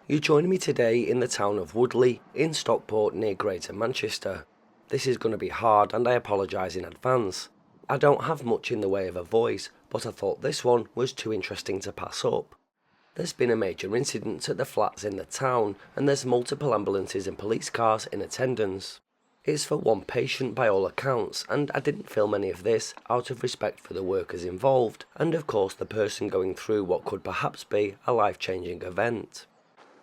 You join me today in the town of Woodley in Stockport near Greater Manchester. This is going to be hard and I apologise in advance. I don't have much in the way of a voice, but I thought this one was too interesting to pass up. There's been a major incident at the flats in the town and there's multiple ambulances and police cars in attendance. It's for one patient by all accounts, and I didn't film any of this out of respect for the workers involved and of course the person going through what could perhaps be a life-changing event.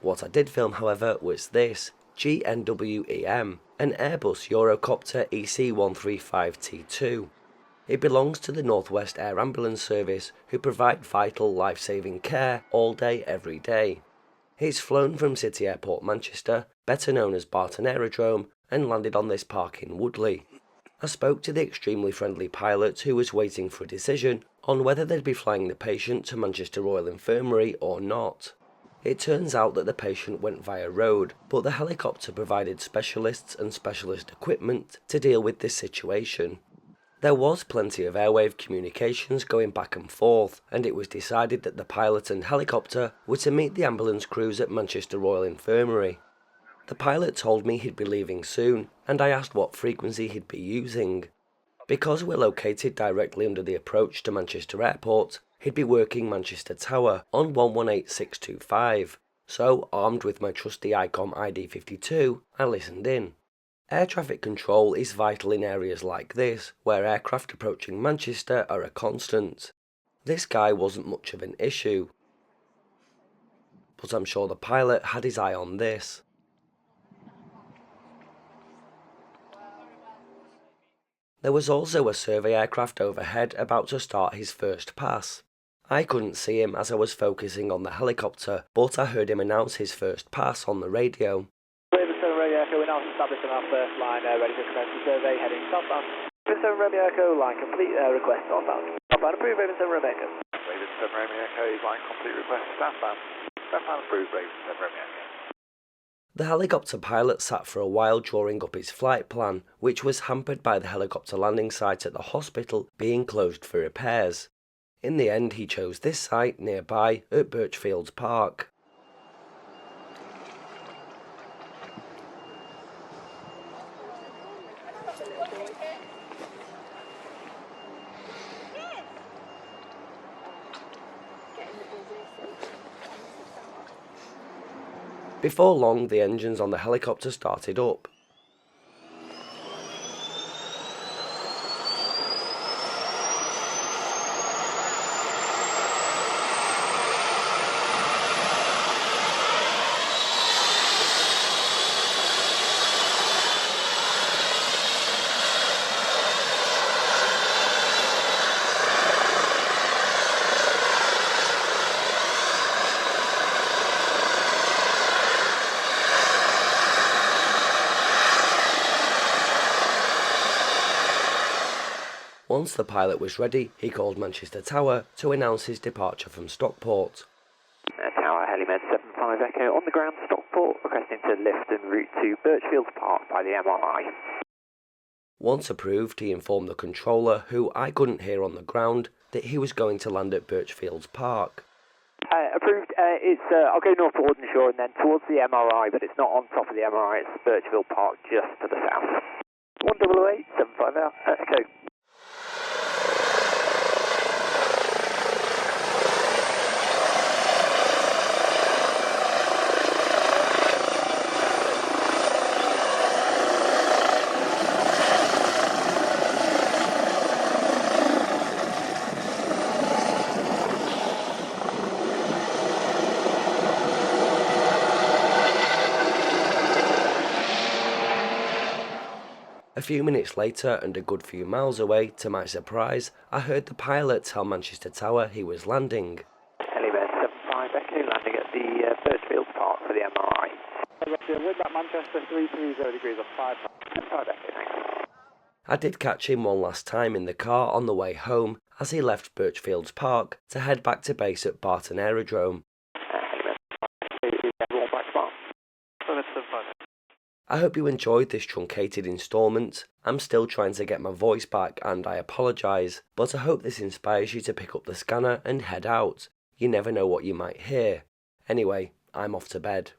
What I did film, however, was this GNWEM, an Airbus Eurocopter EC135T2. It belongs to the North West Air Ambulance Service, who provide vital life-saving care all day, every day. It's flown from City Airport Manchester, better known as Barton Aerodrome, and landed on this park in Woodley. I spoke to the extremely friendly pilot who was waiting for a decision on whether they'd be flying the patient to Manchester Royal Infirmary or not. It turns out that the patient went via road, but the helicopter provided specialists and specialist equipment to deal with this situation. There was plenty of airwave communications going back and forth, and it was decided that the pilot and helicopter were to meet the ambulance crews at Manchester Royal Infirmary. The pilot told me he'd be leaving soon, and I asked what frequency he'd be using. Because we're located directly under the approach to Manchester Airport, he'd be working Manchester Tower on 118625, so armed with my trusty ICOM ID52, I listened in. Air traffic control is vital in areas like this, where aircraft approaching Manchester are a constant. This guy wasn't much of an issue, but I'm sure the pilot had his eye on this. There was also a survey aircraft overhead about to start his first pass. I couldn't see him as I was focusing on the helicopter, but I heard him announce his first pass on the radio. Radio Echo, we're now establishing our first line, ready to commence the survey, heading southbound. Raven 7 Radio Echo, line complete, request southbound. Southbound approved, Raven 7 Radio Echo. Raven 7 Radio Echo, line complete, request southbound. Southbound approved, Raven 7 Radio Echo. The helicopter pilot sat for a while drawing up his flight plan, which was hampered by the helicopter landing site at the hospital being closed for repairs. In the end, he chose this site nearby at Birchfields Park. Before long, the engines on the helicopter started up. Once the pilot was ready, he called Manchester Tower to announce his departure from Stockport. Tower, Helimed 75 Echo, on the ground, Stockport, requesting to lift en route to Birchfields Park by the MRI. Once approved, he informed the controller, who I couldn't hear on the ground, that he was going to land at Birchfields Park. Approved, I'll go north to Audenshaw and then towards the MRI, but it's not on top of the MRI, it's Birchfield Park just to the south. 188 75 Echo. A few minutes later, and a good few miles away, to my surprise, I heard the pilot tell Manchester Tower he was landing. Helimed 75 Echo, landing at the Birchfields Park for the MRI. Wind back Manchester 330 degrees of 5 Echo, thanks. I did catch him one last time in the car on the way home as he left Birchfields Park to head back to base at Barton Aerodrome. I hope you enjoyed this truncated instalment. I'm still trying to get my voice back and I apologise, but I hope this inspires you to pick up the scanner and head out. You never know what you might hear. Anyway, I'm off to bed.